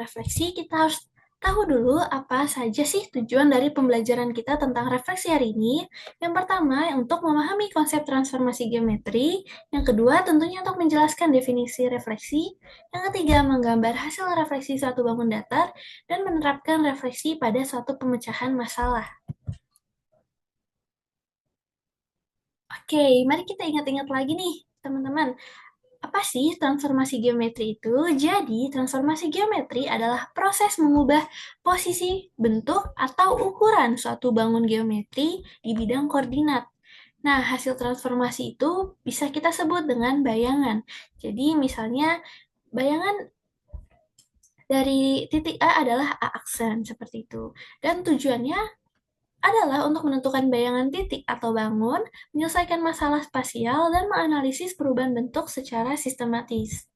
refleksi, kita harus tahu dulu apa saja sih tujuan dari pembelajaran kita tentang refleksi hari ini. Yang pertama, untuk memahami konsep transformasi geometri. Yang kedua, tentunya untuk menjelaskan definisi refleksi. Yang ketiga, menggambar hasil refleksi suatu bangun datar dan menerapkan refleksi pada suatu pemecahan masalah. Oke, mari kita ingat-ingat lagi nih, teman-teman. Apa sih transformasi geometri itu? Jadi, transformasi geometri adalah proses mengubah posisi, bentuk, atau ukuran suatu bangun geometri di bidang koordinat. Nah, hasil transformasi itu bisa kita sebut dengan bayangan. Jadi, misalnya, bayangan dari titik A adalah A aksen, seperti itu. Dan tujuannya adalah untuk menentukan bayangan titik atau bangun, menyelesaikan masalah spasial, dan menganalisis perubahan bentuk secara sistematis.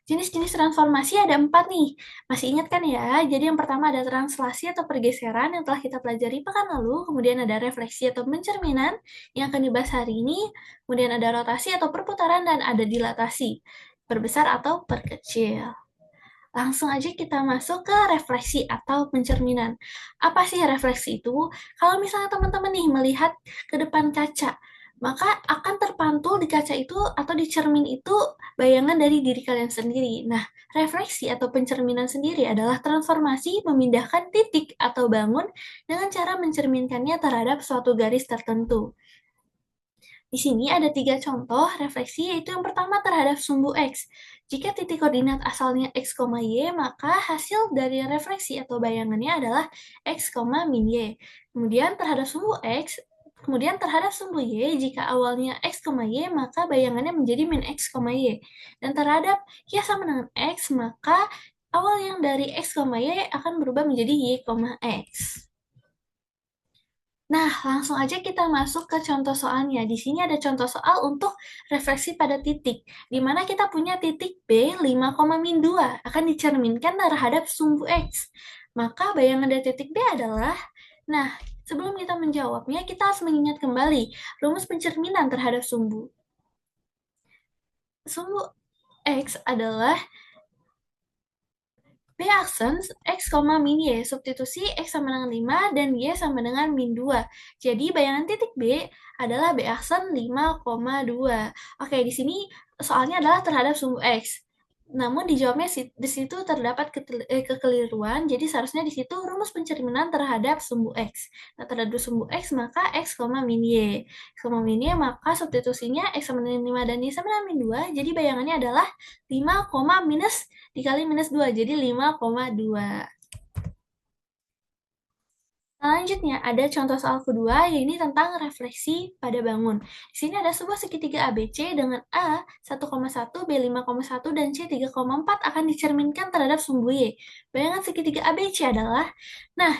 Jenis-jenis transformasi ada 4 nih. Masih ingat kan ya? Jadi yang pertama ada translasi atau pergeseran yang telah kita pelajari pekan lalu. Kemudian ada refleksi atau pencerminan yang akan dibahas hari ini. Kemudian ada rotasi atau perputaran dan ada dilatasi. Perbesar atau perkecil. Langsung aja kita masuk ke refleksi atau pencerminan. Apa sih refleksi itu? Kalau misalnya teman-teman nih melihat ke depan kaca, maka akan terpantul di kaca itu atau di cermin itu bayangan dari diri kalian sendiri. Nah, refleksi atau pencerminan sendiri adalah transformasi memindahkan titik atau bangun dengan cara mencerminkannya terhadap suatu garis tertentu. Di sini ada 3 contoh refleksi, yaitu yang pertama terhadap sumbu X. Jika titik koordinat asalnya X, Y, maka hasil dari refleksi atau bayangannya adalah X, min Y. Kemudian terhadap sumbu X, kemudian terhadap sumbu Y, jika awalnya X, Y, maka bayangannya menjadi min X, Y. Dan terhadap Y sama dengan X, maka awal yang dari X, Y akan berubah menjadi Y, X. Nah, langsung aja kita masuk ke contoh soalnya. Di sini ada contoh soal untuk refleksi pada titik, di mana kita punya titik B 5,2 akan dicerminkan terhadap sumbu X. Maka bayangan dari titik B adalah, nah, sebelum kita menjawabnya, kita harus mengingat kembali rumus pencerminan terhadap sumbu. Sumbu X adalah B aksen X, min Y. Substitusi X sama dengan 5 dan Y sama dengan min 2. Jadi bayangan titik B adalah B aksen 5,2. Oke, di sini soalnya adalah terhadap sumbu X. Namun dijawabnya di situ terdapat kekeliruan, jadi seharusnya di situ rumus pencerminan terhadap sumbu X. Nah, terhadap sumbu X maka X, min Y. X, min Y maka substitusinya X sama dengan 5 dan Y sama dengan min 2, jadi bayangannya adalah 5, minus dikali minus 2, jadi 5,2. Selanjutnya, ada contoh soal kedua, yaitu tentang refleksi pada bangun. Di sini ada sebuah segitiga ABC dengan A 1,1, B 5,1, dan C 3,4 akan dicerminkan terhadap sumbu Y. Bayangan segitiga ABC adalah, nah,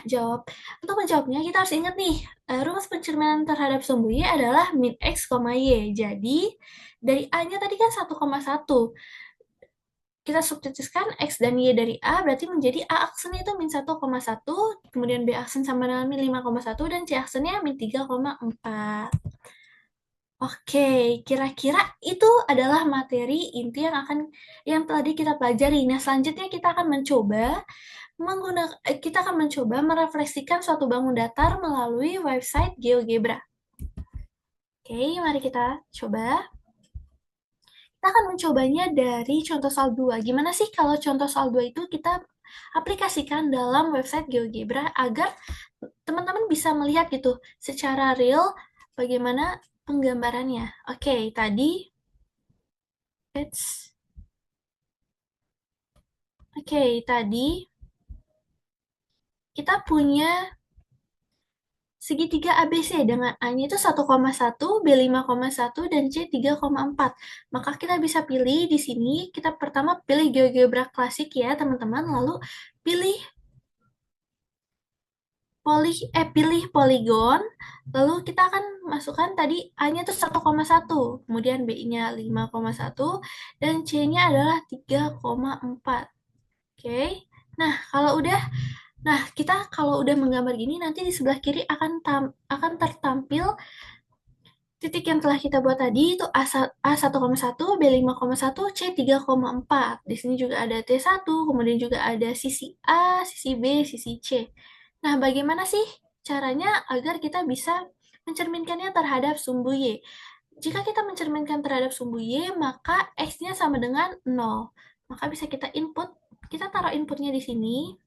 untuk menjawabnya kita harus ingat nih, rumus pencerminan terhadap sumbu Y adalah min X, Y. Jadi, dari A-nya tadi kan 1,1. Kita substitusikan X dan Y dari A, berarti menjadi A aksen itu min 1,1, kemudian B aksen sama dengan min 5,1, dan C aksennya min 3,4. Oke, kira-kira itu adalah materi inti yang tadi kita pelajari. Nah, selanjutnya kita akan mencoba merefleksikan suatu bangun datar melalui website GeoGebra. Oke, mari kita coba. Kita akan mencobanya dari contoh soal 2. Gimana sih kalau contoh soal 2 itu kita aplikasikan dalam website GeoGebra agar teman-teman bisa melihat gitu secara real bagaimana penggambarannya. Oke, tadi kita punya segitiga ABC dengan A-nya itu 1,1, B 5,1, dan C 3,4. Maka kita bisa pilih di sini, kita pertama pilih GeoGebra klasik ya teman-teman, lalu pilih pilih poligon, lalu kita akan masukkan tadi A-nya itu 1,1, kemudian B-nya 5,1, dan C-nya adalah 3,4. Oke. Nah, kita kalau udah menggambar gini, nanti di sebelah kiri akan tertampil titik yang telah kita buat tadi itu A1,1, B5,1, C 3,4. Di sini juga ada T1, kemudian juga ada sisi A, sisi B, sisi C. Nah, bagaimana sih caranya agar kita bisa mencerminkannya terhadap sumbu Y? Jika kita mencerminkan terhadap sumbu Y, maka X-nya sama dengan 0. Maka bisa kita input, kita taruh inputnya di sini.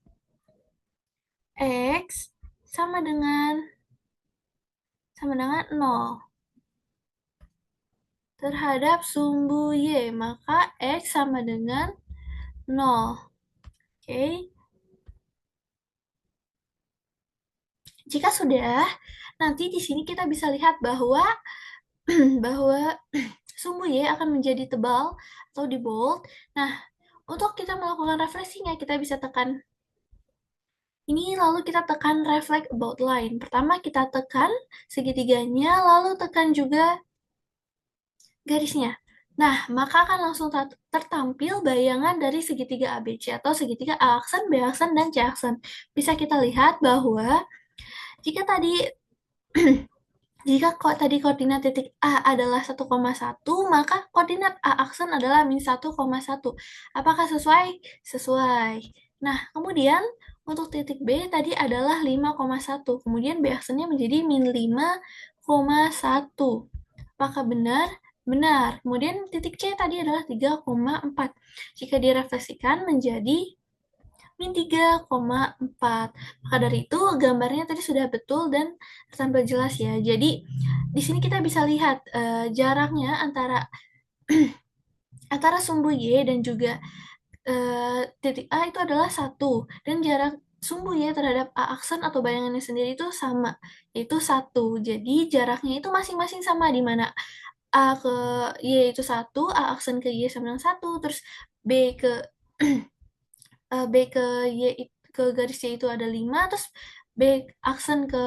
X sama dengan 0 terhadap sumbu Y, maka X sama dengan 0. Oke. Jika sudah, nanti di sini kita bisa lihat bahwa bahwa sumbu Y akan menjadi tebal atau di bold. Nah, untuk kita melakukan refleksinya, kita bisa tekan ini, lalu kita tekan reflect about line. Pertama kita tekan segitiganya, lalu tekan juga garisnya. Nah, maka akan langsung tertampil bayangan dari segitiga ABC atau segitiga A aksen, B aksen, dan C aksen. Bisa kita lihat bahwa jika tadi jika tadi koordinat titik A adalah 1,1, maka koordinat A aksen adalah min 1,1. Apakah sesuai? Sesuai. Nah, kemudian untuk titik B tadi adalah 5,1. Kemudian B aksennya menjadi min 5,1. Apakah benar? Benar. Kemudian titik C tadi adalah 3,4. Jika direfleksikan menjadi min 3,4. Maka dari itu gambarnya tadi sudah betul dan tertampil jelas ya. Jadi di sini kita bisa lihat jaraknya antara antara sumbu Y dan juga titik A itu adalah 1. Dan jarak sumbu Y terhadap A aksen atau bayangannya sendiri itu sama, yaitu 1. Jadi jaraknya itu masing-masing sama, di mana A ke Y itu 1, A aksen ke Y sama dengan 1, terus B ke Y ke garis Y itu ada 5, terus B aksen ke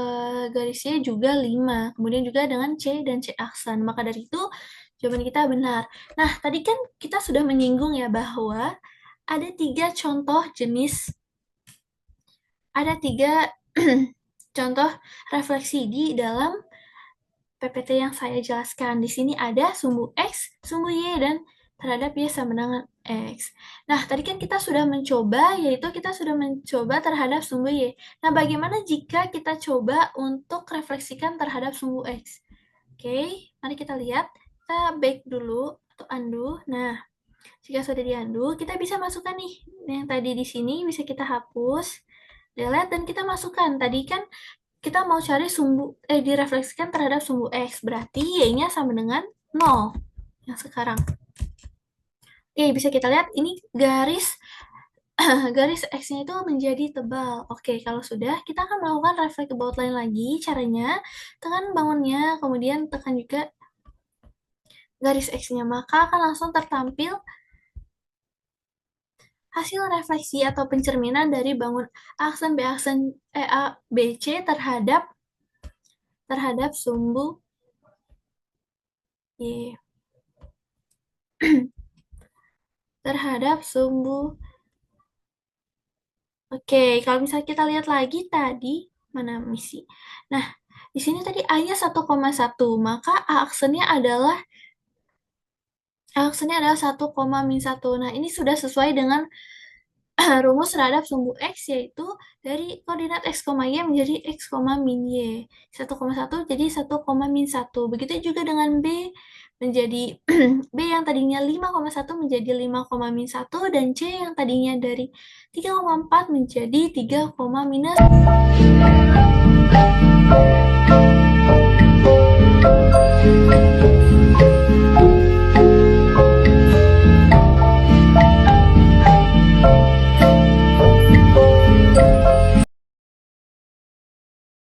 garis Y juga 5. Kemudian juga dengan C dan C aksen. Maka dari itu jawaban kita benar. Nah, tadi kan kita sudah menyinggung ya bahwa ada 3 contoh jenis, ada 3 contoh refleksi di dalam PPT yang saya jelaskan. Di sini ada sumbu X, sumbu Y, dan terhadap Y sama dengan X. Nah, tadi kan kita sudah mencoba, yaitu kita sudah mencoba terhadap sumbu Y. Nah, bagaimana jika kita coba untuk refleksikan terhadap sumbu X? Oke, mari kita lihat. Kita back dulu, atau undo. Nah, jika sudah di-undo, kita bisa masukkan nih. Yang tadi di sini bisa kita hapus, delete, dan kita masukkan. Tadi kan kita mau cari sumbu, direfleksikan terhadap sumbu X. Berarti Y-nya sama dengan 0. Yang sekarang. Oke, bisa kita lihat ini garis garis X-nya itu menjadi tebal. Oke, kalau sudah, kita akan melakukan reflect about line lagi. Caranya, tekan bangunnya, kemudian tekan juga garis X-nya. Maka akan langsung tertampil hasil refleksi atau pencerminan dari bangun aksen A, B, C terhadap sumbu Y. Terhadap sumbu. Oke, kalau misalnya kita lihat lagi tadi, mana misi? Nah, di sini tadi A-nya 1,1, maka A aksennya adalah 1,-1. Nah, ini sudah sesuai dengan rumus terhadap sumbu X, yaitu dari koordinat X, Y menjadi X, min Y. 1,1 jadi 1,-1. Begitu juga dengan B, menjadi B yang tadinya 5,1 menjadi 5,-1, dan C yang tadinya dari 3,4 menjadi 3,-1.